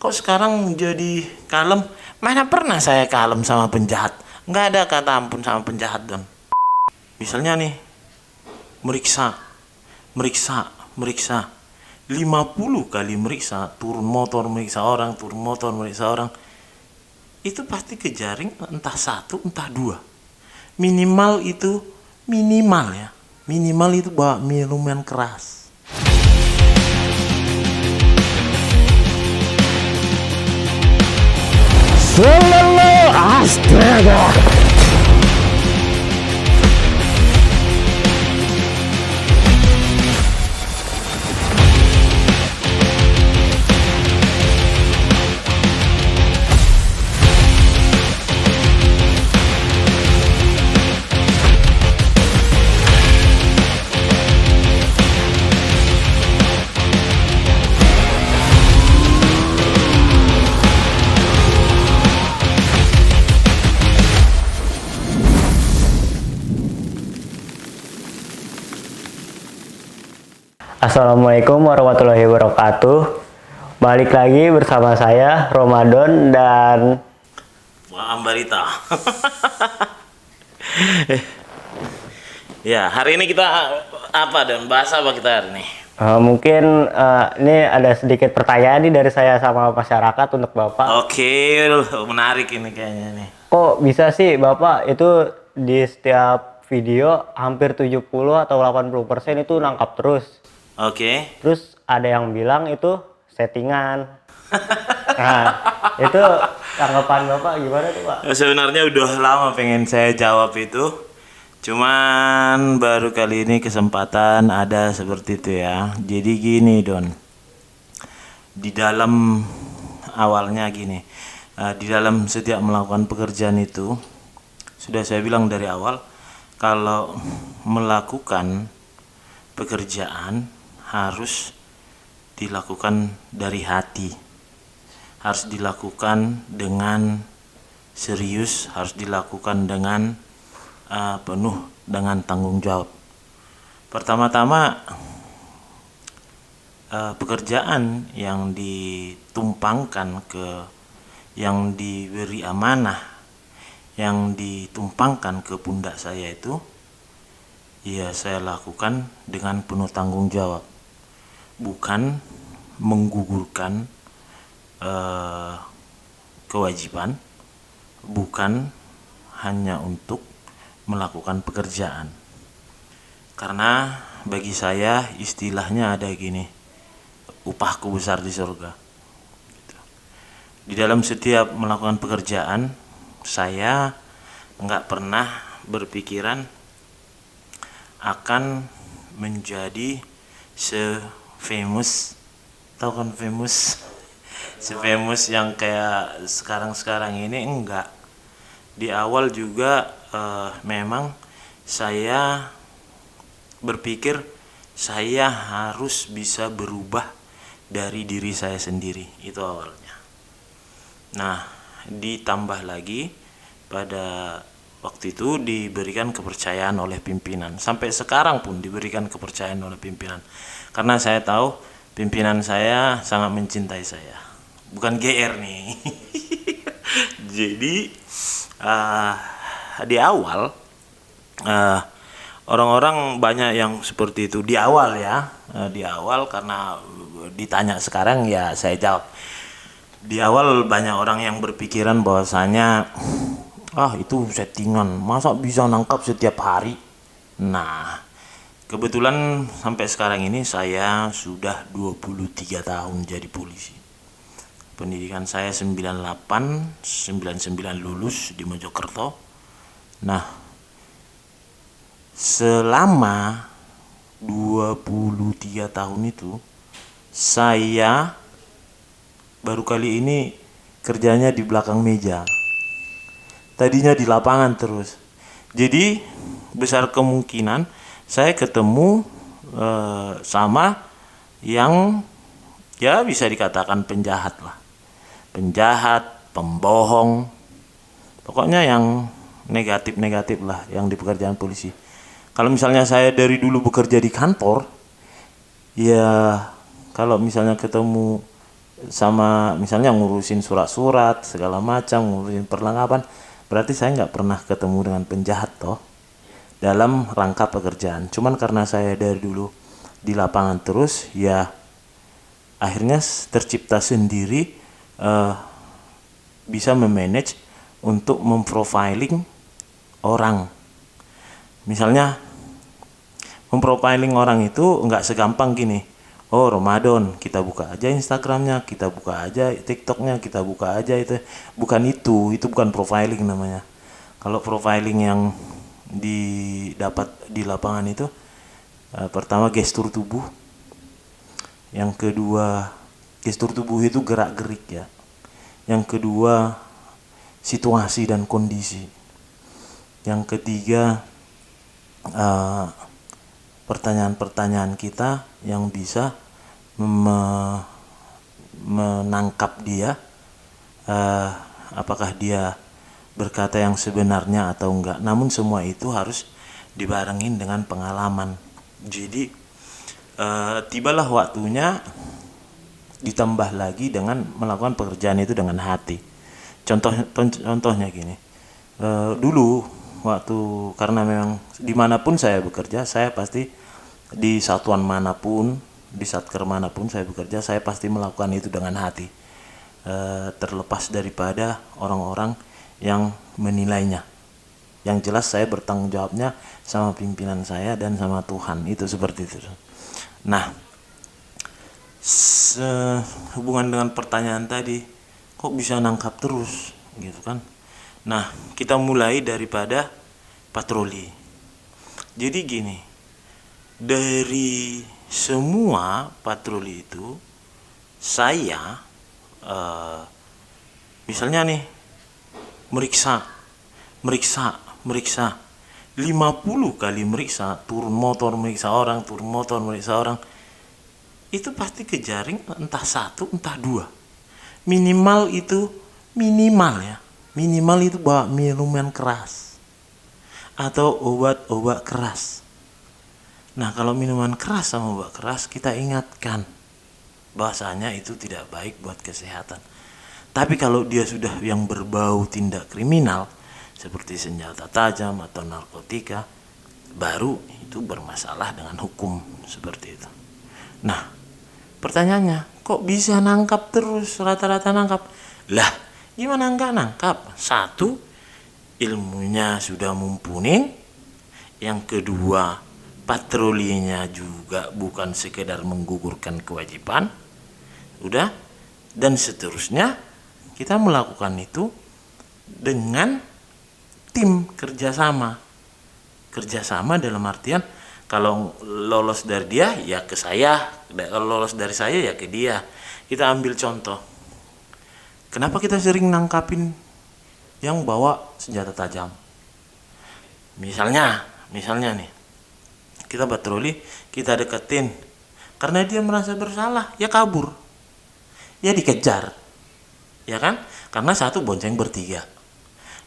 Kok sekarang jadi kalem? Mana pernah saya kalem sama penjahat? Nggak ada kata ampun sama penjahat, Don. Misalnya nih, meriksa, meriksa, meriksa. 50 kali meriksa, turun motor meriksa orang, turun motor meriksa orang. Itu pasti kejaring entah satu, entah dua. Minimal itu, minimal ya. Minimal itu bawa minuman keras. Selalu astaga. Assalamualaikum warahmatullahi wabarakatuh. Balik lagi bersama saya Ramadan dan Wah, Ambarita. Ya, hari ini kita apa dan bahas apa kita hari ini? mungkin ini ada sedikit pertanyaan nih dari saya sama masyarakat untuk Bapak. Oke, menarik ini kayaknya nih. Kok bisa sih Bapak itu di setiap video hampir 70 atau 80% itu nangkap terus? Oke. Terus ada yang bilang itu settingan. Nah, itu tanggapan Bapak gimana tuh Pak? Sebenarnya udah lama pengen saya jawab itu. Cuman baru kali ini kesempatan ada seperti itu ya. Jadi gini, Don. Di dalam awalnya gini. Di dalam setiap melakukan pekerjaan itu sudah saya bilang dari awal kalau melakukan pekerjaan harus dilakukan dari hati, harus dilakukan dengan serius, harus dilakukan dengan penuh dengan tanggung jawab. Pertama-tama pekerjaan yang ditumpangkan ke, yang diberi amanah, yang ditumpangkan ke pundak saya itu, ya saya lakukan dengan penuh tanggung jawab. Bukan menggugurkan kewajiban, bukan hanya untuk melakukan pekerjaan. Karena bagi saya istilahnya ada gini, upahku besar di surga. Di dalam setiap melakukan pekerjaan, saya nggak pernah berpikiran akan menjadi se-famous, tau kan famous? Se-famous yang kayak sekarang-sekarang ini, enggak. Di awal juga memang saya berpikir saya harus bisa berubah dari diri saya sendiri, itu awalnya. Nah, ditambah lagi pada waktu itu diberikan kepercayaan oleh pimpinan. Sampai sekarang pun diberikan kepercayaan oleh pimpinan. Karena saya tahu pimpinan saya sangat mencintai saya. Bukan GR nih. Jadi di awal orang-orang banyak yang seperti itu di awal ya. Di awal karena ditanya sekarang ya saya jawab. Di awal banyak orang yang berpikiran bahwasanya itu settingan, masa bisa nangkap setiap hari. Nah, kebetulan sampai sekarang ini saya sudah 23 tahun jadi polisi. Pendidikan saya 98, 99 lulus di Mojokerto. Nah, selama 23 tahun itu saya baru kali ini kerjanya di belakang meja. Tadinya di lapangan terus. Jadi besar kemungkinan saya ketemu sama yang ya bisa dikatakan penjahat lah. Penjahat, pembohong. Pokoknya yang negatif-negatif lah yang di pekerjaan polisi. Kalau misalnya saya dari dulu bekerja di kantor, ya kalau misalnya ketemu sama misalnya ngurusin surat-surat segala macam, ngurusin perlengkapan, berarti saya nggak pernah ketemu dengan penjahat toh dalam rangka pekerjaan. Cuman karena saya dari dulu di lapangan terus, ya akhirnya tercipta sendiri bisa memanage untuk memprofiling orang. Misalnya memprofiling orang itu nggak segampang gini. Oh, Ramadan, kita buka aja Instagramnya, kita buka aja TikToknya, kita buka aja itu. Bukan itu bukan profiling namanya. Kalau profiling yang didapat di lapangan itu, pertama gestur tubuh, yang kedua gestur tubuh itu gerak-gerik ya, yang kedua situasi dan kondisi, yang ketiga pertanyaan-pertanyaan kita yang bisa menangkap dia, apakah dia berkata yang sebenarnya atau enggak. Namun semua itu harus dibarengin dengan pengalaman. Jadi tibalah waktunya ditambah lagi dengan melakukan pekerjaan itu dengan hati. Contohnya gini, dulu waktu, karena memang dimanapun saya bekerja, saya pasti di satuan manapun, di satker manapun saya bekerja, saya pasti melakukan itu dengan hati, terlepas daripada orang-orang yang menilainya. Yang jelas saya bertanggung jawabnya sama pimpinan saya dan sama Tuhan, itu seperti itu. Nah, hubungan dengan pertanyaan tadi, kok bisa nangkap terus gitu kan. Nah, kita mulai daripada patroli. Jadi gini, dari semua patroli itu saya misalnya nih meriksa 50 kali meriksa, turun motor meriksa orang, itu pasti kejaring entah satu entah dua, minimal itu bawa minuman keras atau obat-obat keras. Nah, kalau minuman keras sama obat keras, kita ingatkan bahasanya itu tidak baik buat kesehatan. Tapi kalau dia sudah yang berbau tindak kriminal seperti senjata tajam atau narkotika, baru itu bermasalah dengan hukum seperti itu. Nah, pertanyaannya, kok bisa nangkap terus, rata-rata nangkap? Lah, gimana enggak nangkap? Satu, ilmunya sudah mumpuni. Yang kedua, patrolinya juga bukan sekedar menggugurkan kewajiban. Udah, dan seterusnya kita melakukan itu dengan tim kerjasama dalam artian kalau lolos dari dia ya ke saya, kalau lolos dari saya ya ke dia. Kita ambil contoh, kenapa kita sering nangkapin yang bawa senjata tajam? Misalnya nih, kita patroli, kita deketin, karena dia merasa bersalah, ya kabur, ya dikejar, ya kan? Karena satu, bonceng bertiga.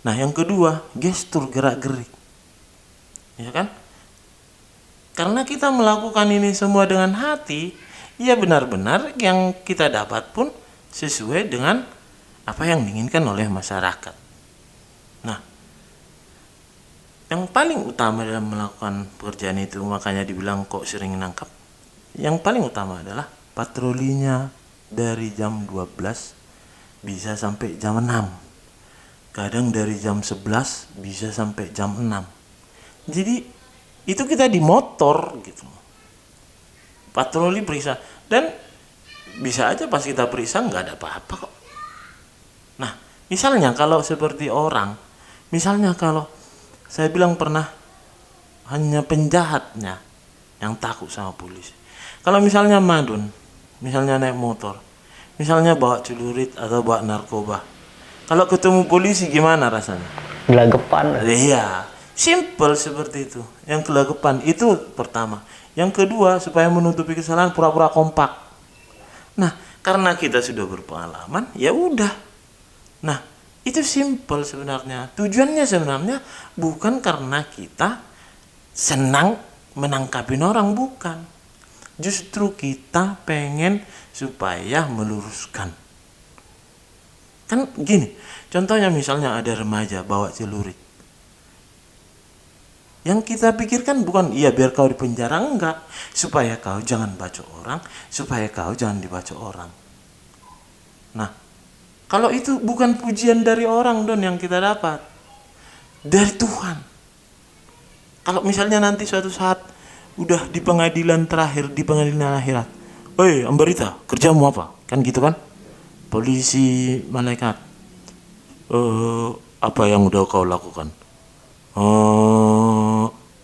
Nah, yang kedua, gestur gerak-gerik, ya kan? Karena kita melakukan ini semua dengan hati, ya benar-benar yang kita dapat pun sesuai dengan apa yang diinginkan oleh masyarakat. Nah, yang paling utama dalam melakukan pekerjaan itu, makanya dibilang kok sering nangkap, yang paling utama adalah patrolinya dari jam 12 bisa sampai jam 6, kadang dari jam 11 bisa sampai jam 6. Jadi itu kita di motor gitu, patroli periksa, dan bisa aja pas kita periksa nggak ada apa-apa kok. Nah, misalnya kalau seperti orang, misalnya kalau saya bilang pernah hanya penjahatnya yang takut sama polisi. Kalau misalnya madun, misalnya naik motor, misalnya bawa celurit atau bawa narkoba, kalau ketemu polisi gimana rasanya? Gelagapan. Iya, simple seperti itu. Yang gelagapan itu pertama. Yang kedua, supaya menutupi kesalahan pura-pura kompak. Nah, karena kita sudah berpengalaman, ya udah. Nah, itu simple sebenarnya. Tujuannya sebenarnya bukan karena kita senang menangkapin orang, bukan. Justru kita pengen supaya meluruskan. Kan gini, contohnya misalnya ada remaja bawa celurit. Yang kita pikirkan bukan iya biar kau di penjara, enggak, supaya kau jangan baca orang, supaya kau jangan dibaca orang. Nah, kalau itu bukan pujian dari orang Don yang kita dapat, dari Tuhan. Kalau misalnya nanti suatu saat udah di pengadilan terakhir, di pengadilan akhirat, "Hei Ambarita, kerjamu apa?" Kan gitu kan? Polisi malaikat, apa yang udah kau lakukan?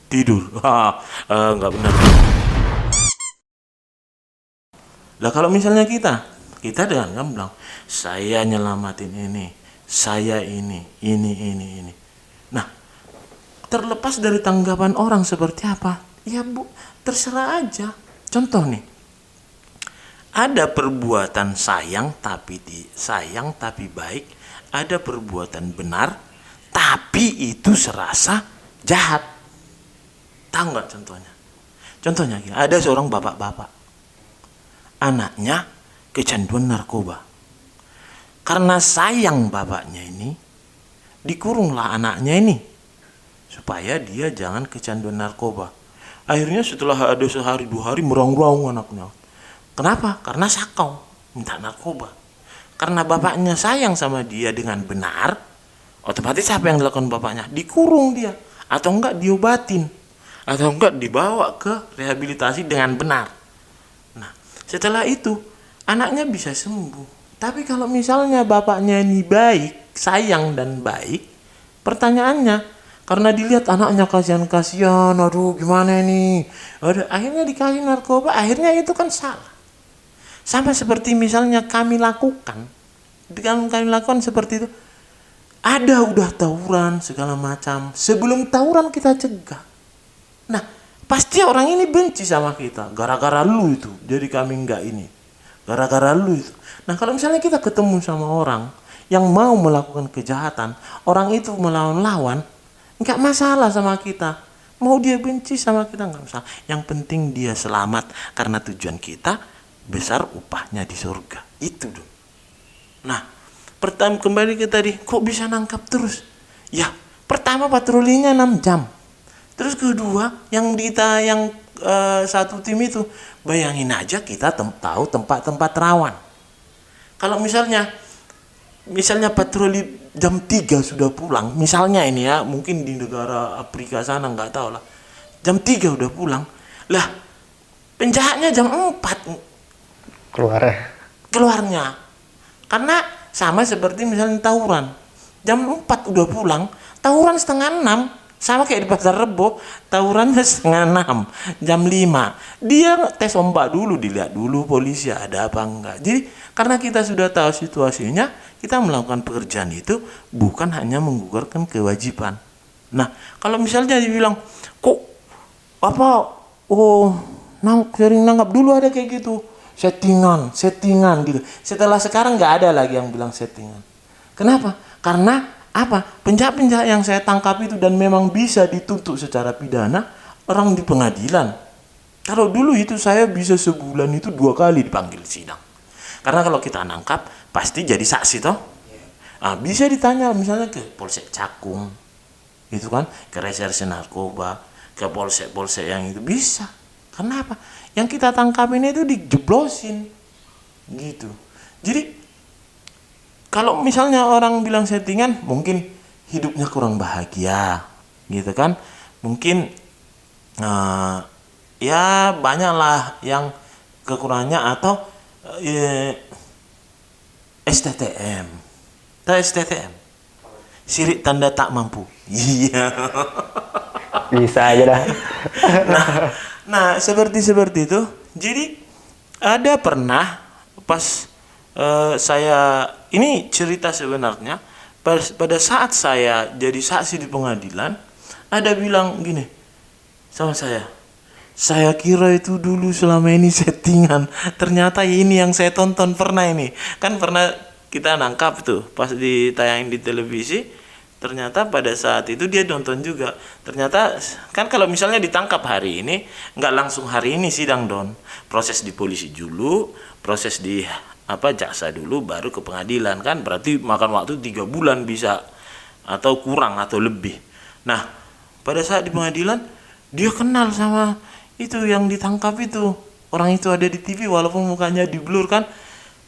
Tidur. Nggak benar. Lah kalau misalnya kita dengan gamblang, saya nyelamatin ini, saya ini. Nah, terlepas dari tanggapan orang seperti apa, ya bu, terserah aja. Contoh nih, ada perbuatan sayang tapi baik, ada perbuatan benar tapi itu serasa jahat. Tahu nggak contohnya? Contohnya gini, ada seorang bapak-bapak, anaknya kecanduan narkoba. Karena sayang bapaknya ini, dikurunglah anaknya ini supaya dia jangan kecanduan narkoba. Akhirnya setelah ada sehari 2 hari meraung-raung anaknya. Kenapa? Karena sakau, minta narkoba. Karena bapaknya sayang sama dia dengan benar, otomatis apa yang dilakukan bapaknya? Dikurung dia, atau enggak diobatin, atau enggak dibawa ke rehabilitasi dengan benar. Nah, setelah itu anaknya bisa sembuh. Tapi kalau misalnya bapaknya ini baik, sayang dan baik, pertanyaannya, karena dilihat anaknya kasihan, aduh gimana ini, akhirnya dikasih narkoba, akhirnya itu kan salah. Sama seperti misalnya kami lakukan seperti itu. Ada udah tawuran segala macam, sebelum tawuran kita cegah. Nah, pasti orang ini benci sama kita, gara-gara lu itu, jadi kami enggak ini. Gara-gara lu itu. Nah, kalau misalnya kita ketemu sama orang yang mau melakukan kejahatan, orang itu melawan-lawan, enggak masalah sama kita. Mau dia benci sama kita enggak masalah. Yang penting dia selamat, karena tujuan kita besar upahnya di surga. Itu dong. Nah, pertama kembali ke tadi, kok bisa nangkap terus? Ya, pertama patrolinya 6 jam. Terus kedua, yang satu tim itu, bayangin aja kita tahu tempat-tempat rawan. Kalau misalnya patroli jam 3 sudah pulang, misalnya ini ya, mungkin di negara Afrika sana nggak tahu lah. Jam 3 udah pulang. Lah, penjahatnya jam 4 keluarnya. Karena sama seperti misalnya tawuran, jam 4 udah pulang, tawuran setengah 6, sama kayak di pasar Rebo, tawurannya setengah 6, jam 5 dia tes ombak dulu, dilihat dulu polisi ada apa enggak. Jadi karena kita sudah tahu situasinya, kita melakukan pekerjaan itu bukan hanya menggugurkan kewajiban. Nah, kalau misalnya dibilang kok apa, sering nangkap, dulu ada kayak gitu, settingan gitu. Setelah sekarang nggak ada lagi yang bilang settingan. Kenapa? Karena apa? Penjahat-penjahat yang saya tangkap itu dan memang bisa dituntut secara pidana, orang di pengadilan. Kalau dulu itu saya bisa sebulan itu 2 kali dipanggil sidang. Karena kalau kita nangkap pasti jadi saksi toh. Bisa ditanya misalnya ke Polsek Cakung, gitu kan, ke reserse narkoba, ke polsek yang itu bisa. Kenapa? Yang kita tangkap ini itu dijeblosin gitu. Jadi kalau misalnya orang bilang settingan, mungkin hidupnya kurang bahagia gitu kan, mungkin ya banyaklah yang kekurangannya, atau STTM. Tahu STTM? Sirik tanda tak mampu. Iya. Bisa aja dah. Nah, seperti itu. Jadi ada pernah pas saya, ini cerita sebenarnya, pada saat saya jadi saksi di pengadilan, ada bilang gini sama saya kira itu dulu selama ini settingan, ternyata ini yang saya tonton. Pernah ini kan, pernah kita nangkap tuh pas ditayangin di televisi, ternyata pada saat itu dia nonton juga. Ternyata kan kalau misalnya ditangkap hari ini, nggak langsung hari ini sidang Don. Proses di polisi dulu, proses di jaksa dulu, baru ke pengadilan kan. Berarti makan waktu 3 bulan bisa, atau kurang atau lebih. Nah, pada saat di pengadilan dia kenal sama itu yang ditangkap itu. Orang itu ada di TV walaupun mukanya di blur kan.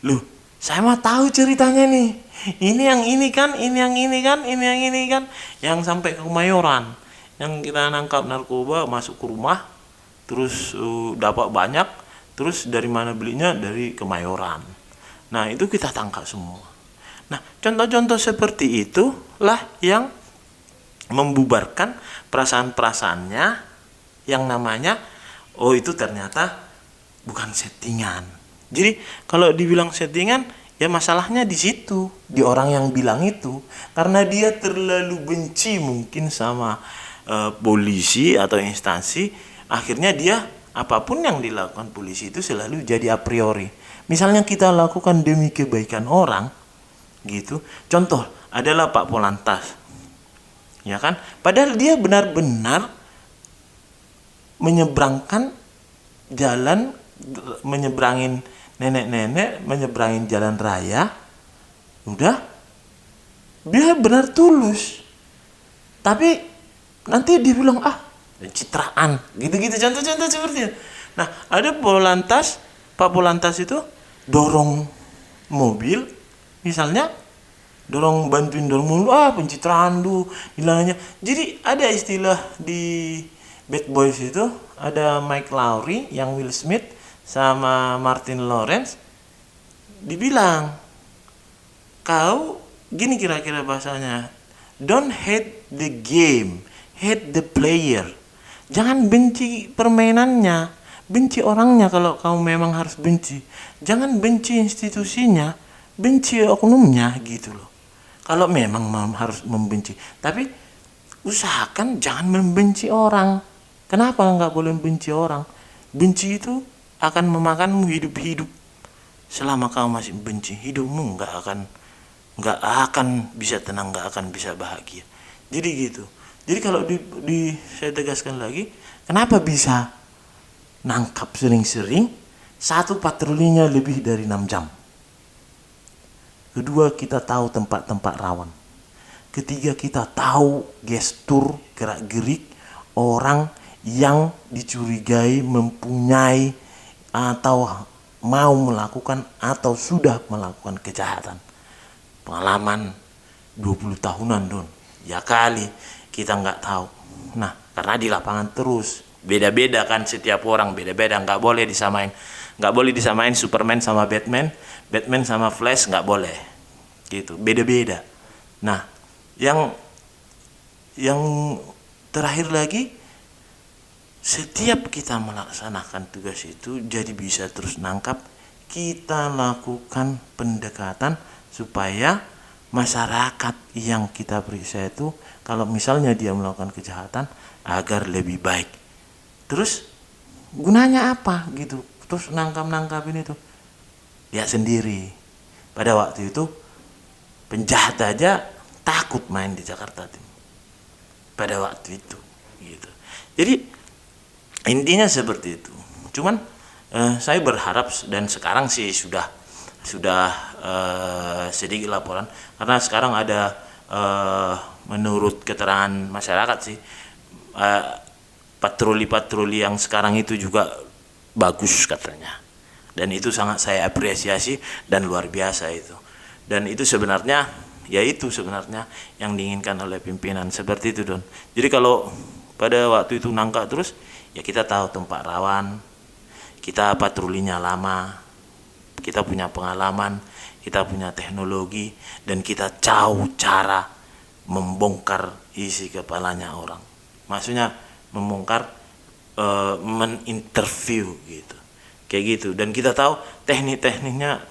Loh, saya mah tahu ceritanya nih. Ini yang ini kan, ini yang ini kan, ini yang ini kan, yang sampai ke Kemayoran, yang kita nangkap narkoba masuk ke rumah, terus dapat banyak, terus dari mana belinya, dari Kemayoran. Nah itu kita tangkap semua. Nah contoh-contoh seperti itulah yang membubarkan perasaan-perasaannya yang namanya oh itu ternyata bukan settingan. Jadi kalau dibilang settingan, ya masalahnya di situ, di orang yang bilang itu, karena dia terlalu benci mungkin sama polisi atau instansi, akhirnya dia apapun yang dilakukan polisi itu selalu jadi a priori. Misalnya kita lakukan demi kebaikan orang, gitu. Contoh adalah Pak Polantas, ya kan? Padahal dia benar-benar menyeberangkan jalan, menyeberangin nenek-nenek, menyeberangin jalan raya, udah, dia benar tulus. Tapi nanti dia bilang pencitraan, gitu-gitu, contoh-contoh seperti itu. Nah ada Pak Polantas itu dorong mobil, misalnya bantuin dorong mobil, pencitraan lu bilangnya. Jadi ada istilah di Bad Boys itu, ada Mike Lowrey yang Will Smith sama Martin Lawrence, dibilang kau gini kira-kira bahasanya, don't hate the game, hate the player. Jangan benci permainannya, benci orangnya. Kalau kau memang harus benci, jangan benci institusinya, benci oknumnya gitu loh. Kalau memang harus membenci, tapi usahakan jangan membenci orang. Kenapa nggak boleh membenci orang? Benci itu akan memakanmu hidup-hidup. Selama kau masih benci, hidupmu nggak akan bisa tenang, nggak akan bisa bahagia. Jadi gitu. Jadi kalau saya tegaskan lagi, kenapa bisa nangkap sering-sering? Satu, patrolinya lebih dari 6 jam. Kedua, kita tahu tempat-tempat rawan. Ketiga, kita tahu gestur, gerak-gerik orang yang dicurigai mempunyai atau mau melakukan atau sudah melakukan kejahatan. Pengalaman 20 tahunan Don, ya kali kita nggak tahu. Nah karena di lapangan terus beda-beda kan, setiap orang beda-beda, nggak boleh disamain Superman sama Batman, Batman sama Flash, nggak boleh gitu, beda-beda. Nah yang terakhir lagi, setiap kita melaksanakan tugas itu jadi bisa terus nangkap, kita lakukan pendekatan supaya masyarakat yang kita periksa itu, kalau misalnya dia melakukan kejahatan, agar lebih baik. Terus gunanya apa gitu? Terus nangkapin itu, dia sendiri. Pada waktu itu penjahat aja takut main di Jakarta Timur. Pada waktu itu gitu. Jadi intinya seperti itu. Cuman saya berharap, dan sekarang sih sudah sedikit laporan, karena sekarang ada menurut keterangan masyarakat sih, patroli-patroli yang sekarang itu juga bagus katanya, dan itu sangat saya apresiasi dan luar biasa itu. Dan itu sebenarnya yang diinginkan oleh pimpinan, seperti itu Don. Jadi kalau pada waktu itu nangkap terus, ya kita tahu tempat rawan, kita patrolinya lama, kita punya pengalaman, kita punya teknologi, dan kita tahu cara membongkar isi kepalanya orang. Maksudnya membongkar, meninterview gitu, kayak gitu. Dan kita tahu teknik-tekniknya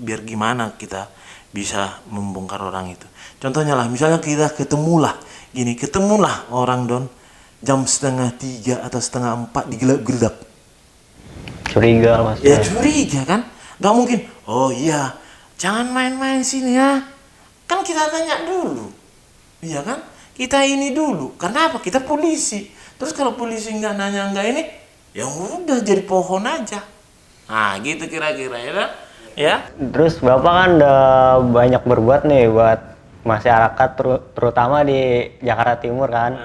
biar gimana kita bisa membongkar orang itu. Contohnya lah, misalnya kita ketemulah orang Don, jam 2:30 atau 3:30 digelap-gelap. Curiga mas. Ya curiga kan? Gak mungkin, oh iya, jangan main-main sini ya. Kan kita tanya dulu. Iya kan? Kita ini dulu. Karena apa? Kita polisi. Terus kalau polisi nggak nanya nggak ini, ya udah jadi pohon aja. Nah, gitu kira-kira ya. Kan? Ya. Terus Bapak kan udah banyak berbuat nih buat masyarakat terutama di Jakarta Timur kan.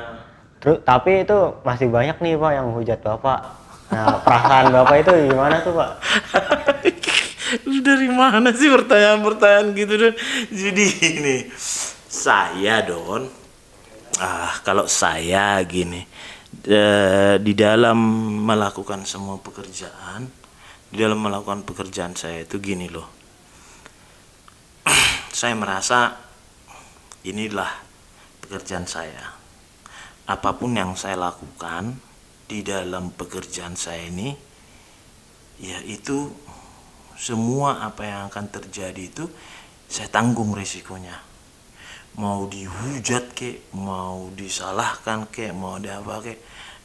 Terus tapi itu masih banyak nih Pak yang hujat Bapak. Nah, perasaan Bapak itu gimana tuh Pak? Lu dari mana sih pertanyaan-pertanyaan gitu Don? Jadi ini saya Don, kalau saya gini, di dalam melakukan semua pekerjaan, di dalam melakukan pekerjaan saya itu gini loh. Saya merasa inilah pekerjaan saya. Apapun yang saya lakukan di dalam pekerjaan saya ini, ya itu semua apa yang akan terjadi itu saya tanggung resikonya. Mau dihujat kek, mau disalahkan kek, mau ada apa kek,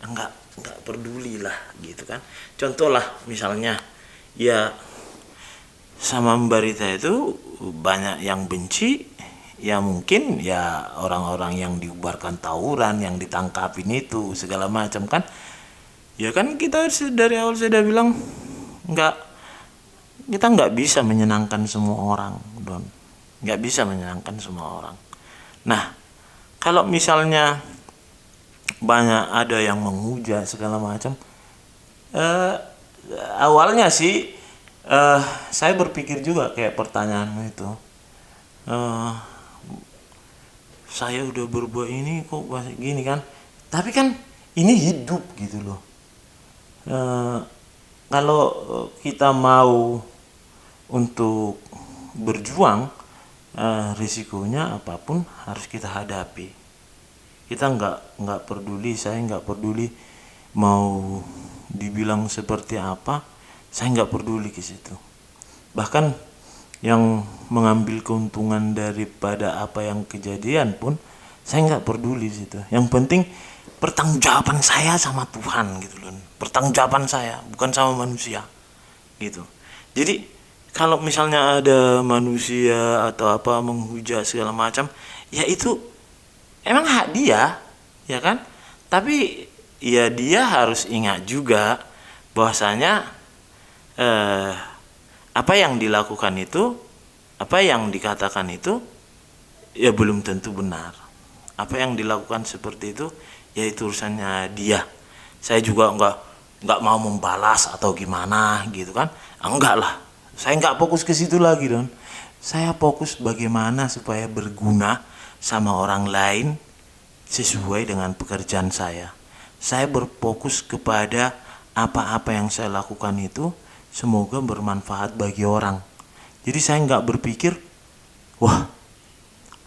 enggak peduli lah gitu kan. Contoh lah misalnya, ya sama Mbak Rita itu banyak yang benci, ya mungkin ya orang-orang yang diubarkan tawuran, yang ditangkapin itu segala macam kan. Ya kan kita dari awal sudah bilang kita nggak bisa menyenangkan semua orang, Don. Nggak bisa menyenangkan semua orang. Nah, kalau misalnya banyak ada yang menghujat segala macam, awalnya sih saya berpikir juga kayak pertanyaanmu itu. Saya udah berbuat ini kok masih gini kan, tapi kan ini hidup gitu loh. Kalau kita mau untuk berjuang, risikonya apapun harus kita hadapi. Kita nggak peduli, saya nggak peduli mau dibilang seperti apa, saya nggak peduli ke situ. Bahkan yang mengambil keuntungan daripada apa yang kejadian pun saya nggak peduli situ. Yang penting pertanggungjawaban saya sama Tuhan gitu loh. Pertanggungjawaban saya bukan sama manusia gitu. Jadi kalau misalnya ada manusia atau apa menghujat segala macam, ya itu emang hak dia, ya kan? Tapi ya dia harus ingat juga bahwasanya apa yang dilakukan itu, apa yang dikatakan itu, ya belum tentu benar. Apa yang dilakukan seperti itu, ya itu urusannya dia. Saya juga nggak mau membalas atau gimana gitu kan? Enggak lah. Saya nggak fokus ke situ lagi Don. Saya fokus bagaimana supaya berguna sama orang lain sesuai dengan pekerjaan saya. Saya berfokus kepada apa-apa yang saya lakukan itu semoga bermanfaat bagi orang. Jadi saya nggak berpikir, wah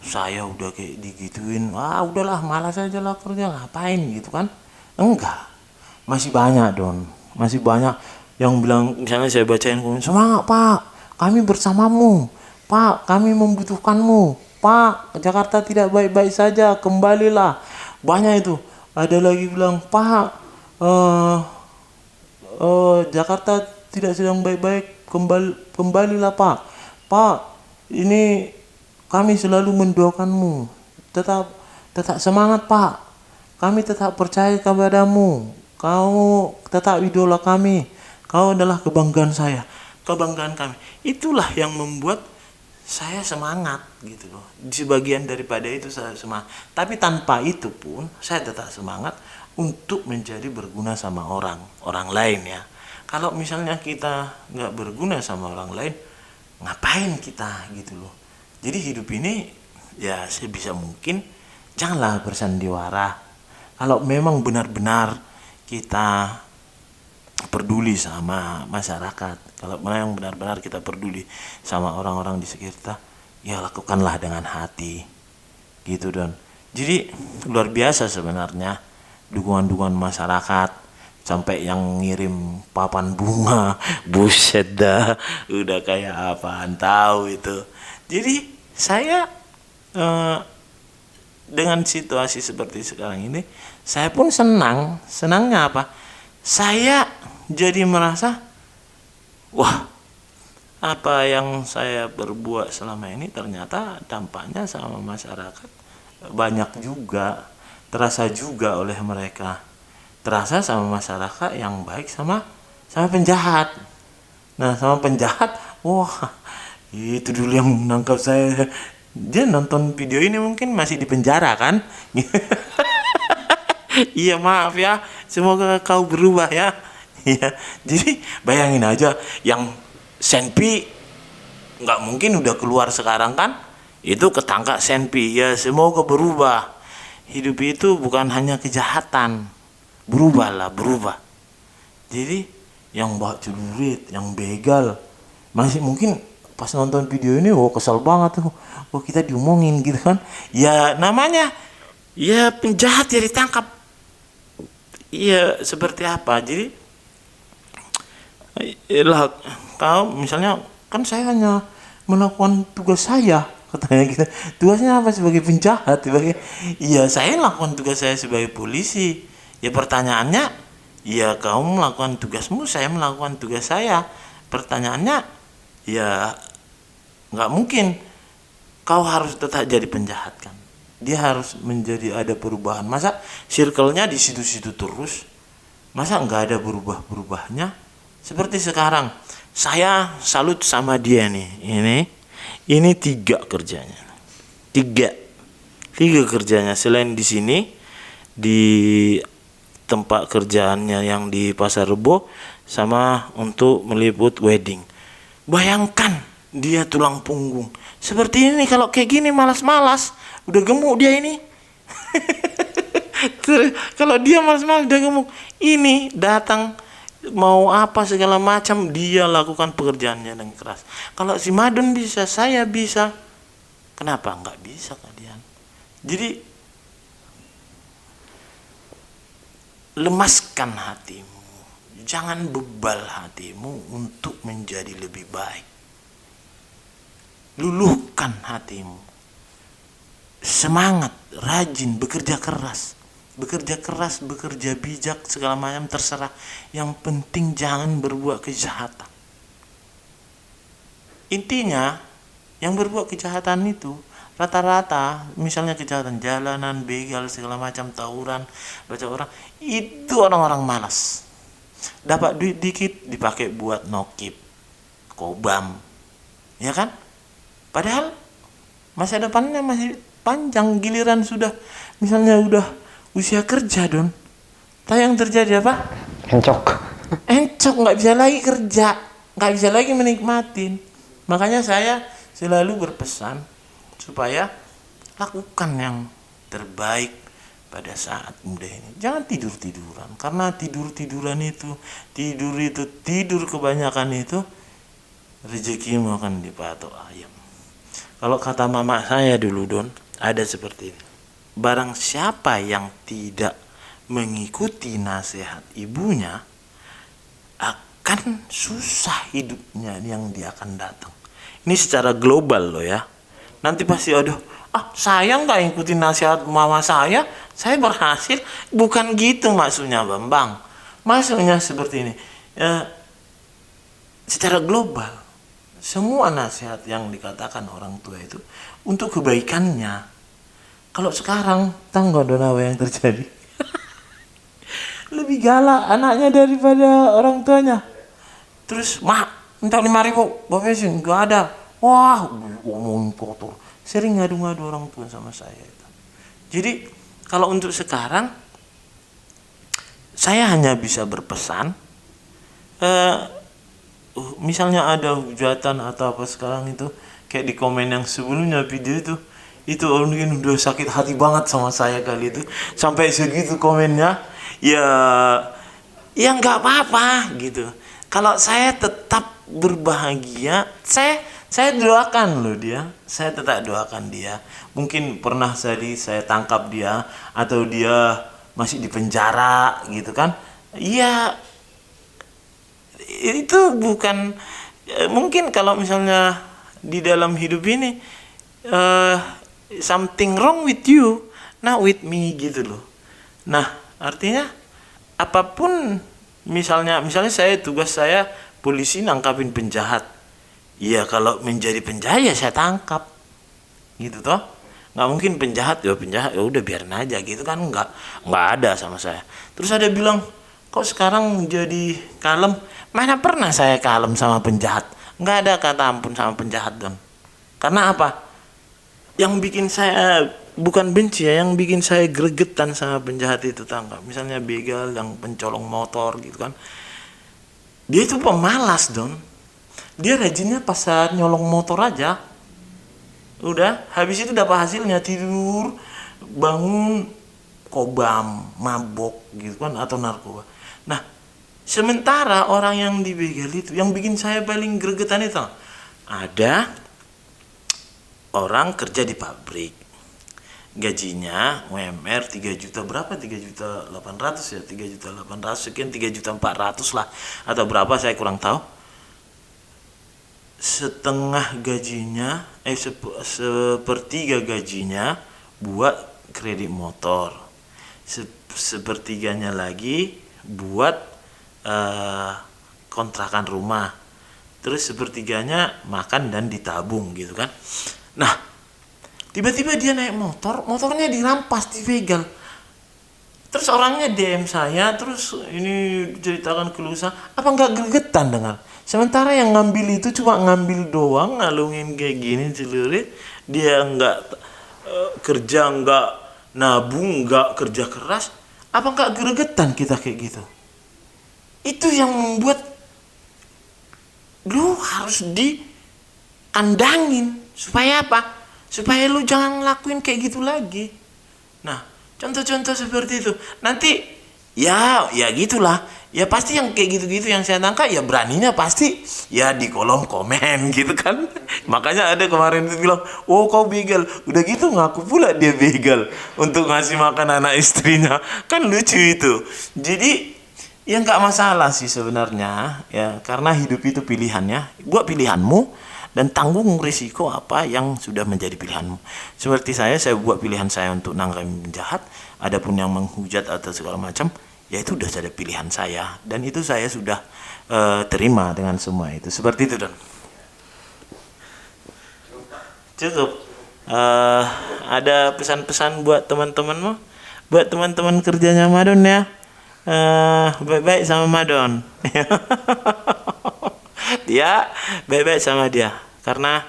saya udah kayak digituin, udahlah malas aja lah kerja, ngapain gitu kan. Enggak, masih banyak Don, masih banyak yang bilang, misalnya saya bacain, semangat Pak, kami bersamamu Pak, kami membutuhkanmu Pak, Jakarta tidak baik-baik saja, kembalilah. Banyak itu. Ada lagi bilang, Pak, Jakarta tidak sedang baik-baik, kembalilah Pak. Pak, ini kami selalu mendoakanmu. Tetap semangat Pak. Kami tetap percaya kepadamu. Kau tetap idola kami. Kau adalah kebanggaan saya, kebanggaan kami. Itulah yang membuat saya semangat gitu loh. Sebagian daripada itu saya semangat. Tapi tanpa itu pun saya tetap semangat untuk menjadi berguna sama orang lain ya. Kalau misalnya kita nggak berguna sama orang lain, ngapain kita gitu loh. Jadi hidup ini ya sebisa mungkin janganlah bersandiwara. Kalau memang benar-benar kita peduli sama masyarakat, kalau memang benar-benar kita peduli sama orang-orang di sekitar, ya lakukanlah dengan hati gitu Don. Jadi luar biasa sebenarnya dukungan-dukungan masyarakat, sampai yang ngirim papan bunga, buset dah, udah kayak apaan tahu itu. Jadi saya dengan situasi seperti sekarang ini, saya pun senangnya apa? Saya jadi merasa, wah, apa yang saya berbuat selama ini ternyata dampaknya sama masyarakat banyak juga, terasa juga oleh mereka, terasa sama masyarakat yang baik sama penjahat. Nah sama penjahat, wah itu dulu yang menangkap saya. Dia nonton video ini mungkin masih di penjara kan. Iya maaf ya, semoga kau berubah ya. Iya, jadi bayangin aja yang Senpi nggak mungkin udah keluar sekarang kan, itu ketangkap Senpi ya, semoga berubah. Hidup itu bukan hanya kejahatan, berubahlah, berubah. Jadi yang bawa celurit, yang begal, masih mungkin pas nonton video ini, wah kesel banget tuh, wah kita diomongin gitu kan. Ya namanya, ya penjahat ya ditangkap. Iya seperti apa? Jadi lah kau misalnya kan saya hanya melakukan tugas saya katanya gitu. Tugasnya apa sebagai penjahat? Sebagai iya saya lakukan tugas saya sebagai polisi. Ya pertanyaannya, ya kamu melakukan tugasmu, saya melakukan tugas saya. Pertanyaannya, ya nggak mungkin kau harus tetap jadi penjahat kan. Dia harus menjadi ada perubahan. Masa circle-nya di situ-situ terus? Masa nggak ada berubah-berubahnya? Seperti sekarang, saya salut sama dia nih. Ini 3 kerjanya. 3 kerjanya selain di sini, di tempat kerjaannya yang di Pasar Rebo, sama untuk meliput wedding. Bayangkan dia tulang punggung seperti ini, kalau kayak gini malas-malas, udah gemuk dia ini. Kalau dia malas-malas udah gemuk, ini datang mau apa segala macam dia lakukan pekerjaannya dengan keras. Kalau si Madun bisa, saya bisa. Kenapa nggak bisa kalian? Jadi lemaskan hatimu, jangan bebal hatimu untuk menjadi lebih baik. Luluhkan hatimu, semangat, rajin, bekerja keras, bekerja bijak, segala macam terserah. Yang penting jangan berbuat kejahatan. Intinya yang berbuat kejahatan itu rata-rata, misalnya kejahatan jalanan, begal, segala macam, tawuran, baca orang, itu orang-orang malas. Dapat duit dikit dipakai buat nokip, kobam, ya kan? Padahal masa depannya masih panjang. Giliran sudah misalnya udah usia kerja, Don, yang terjadi apa? Encok, nggak bisa lagi kerja, nggak bisa lagi menikmatin. Makanya saya selalu berpesan supaya lakukan yang terbaik pada saat muda ini. Jangan tidur-tiduran, karena tidur kebanyakan itu rezekimu akan dipatok ayam. Kalau kata mama saya dulu, Don, ada seperti ini. Barang siapa yang tidak mengikuti nasihat ibunya, akan susah hidupnya yang dia akan datang. Ini secara global loh ya. Nanti pasti saya nggak ikutin nasihat mama saya berhasil. Bukan gitu maksudnya, Bambang. Maksudnya seperti ini. Secara global, semua nasihat yang dikatakan orang tua itu untuk kebaikannya. Kalau sekarang, tahu nggak Don apa yang terjadi? Lebih galak anaknya daripada orang tuanya. Terus, mak, minta 5.000, bapak sih nggak ada. Wah, omong kotor. Sering ngadu-ngadu orang tua sama saya itu. Jadi, kalau untuk sekarang, saya hanya bisa berpesan. Misalnya ada hujatan atau apa sekarang itu, kayak di komen yang sebelumnya video itu mungkin udah sakit hati banget sama saya kali itu, sampai segitu komennya. Ya nggak apa-apa gitu. Kalau saya tetap berbahagia, saya doakan loh dia, saya tetap doakan dia. Mungkin pernah saya tangkap dia, atau dia masih di penjara gitu kan. Iya, itu bukan mungkin kalau misalnya di dalam hidup ini something wrong with you, not with me gitu loh. Nah, artinya apapun, misalnya tugas saya polisi nangkapin penjahat. Ya kalau menjadi penjahat ya saya tangkap. Gitu toh. Nggak mungkin penjahat ya udah biarin aja gitu kan, nggak ada sama saya. Terus ada bilang, kok sekarang jadi kalem? Mana pernah saya kalem sama penjahat? Nggak ada kata ampun sama penjahat, Don. Karena apa? Yang bikin saya bukan benci ya, yang bikin saya gregetan sama penjahat itu tangga. Misalnya begal yang pencolong motor gitu kan. Dia itu pemalas, Don. Dia rajinnya pas saat nyolong motor aja. Udah, habis itu dapat hasilnya tidur, bangun, kobam, mabok gitu kan, atau narkoba. Nah, sementara orang yang dibegal itu, yang bikin saya paling gregetan itu, ada orang kerja di pabrik, gajinya UMR 3 juta berapa, 3 juta 800 ya, 3 juta 800 sekian, 3 juta 400 lah, atau berapa saya kurang tahu. Setengah gajinya, sepertiga gajinya buat kredit motor, sepertiganya lagi buat kontrakan rumah, terus sepertiganya makan dan ditabung gitu kan. Nah, tiba-tiba dia naik motornya dirampas, dibegal. Terus orangnya DM saya, terus ini ceritakan keluhan, apa nggak gregetan dengar? Sementara yang ngambil itu cuma ngambil doang, ngalungin kayak gini celurit, dia nggak kerja, nggak nabung, nggak kerja keras, apa nggak gregetan kita kayak gitu? Itu yang membuat lu harus dikandangin, supaya apa? Supaya lu jangan ngelakuin kayak gitu lagi. Nah, contoh-contoh seperti itu. Nanti ya gitulah. Ya pasti yang kayak gitu-gitu yang saya tangkap ya beraninya pasti ya di kolom komen gitu kan. Makanya ada kemarin itu bilang, "Oh, kau begal." Udah gitu ngaku pula dia begal untuk ngasih makan anak istrinya. Kan lucu itu. Jadi ya nggak masalah sih sebenarnya ya, karena hidup itu pilihannya. Buat pilihanmu dan tanggung risiko apa yang sudah menjadi pilihanmu. Seperti saya buat pilihan saya untuk nanggapin penjahat, adapun yang menghujat atau segala macam, ya itu udah ada pilihan saya, dan itu saya sudah terima dengan semua itu. Seperti itu, Don. Cukup. Ada pesan-pesan buat teman-temanmu, buat teman-teman kerjanya Madon ya. Baik-baik sama Madon. Dia baik-baik sama dia karena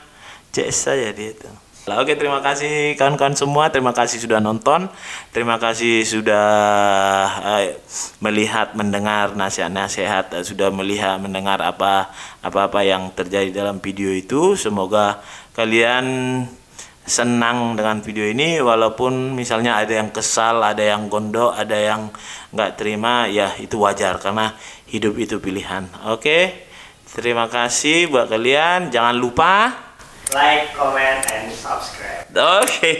CS saya dia itu. Oke, terima kasih kawan-kawan semua, terima kasih sudah nonton, terima kasih sudah melihat, mendengar nasihat-nasihat, sudah melihat, mendengar apa yang terjadi dalam video itu. Semoga kalian senang dengan video ini, walaupun misalnya ada yang kesal, ada yang gondok, ada yang nggak terima, ya itu wajar karena hidup itu pilihan. Oke, terima kasih buat kalian, jangan lupa like, comment, and subscribe. Oke.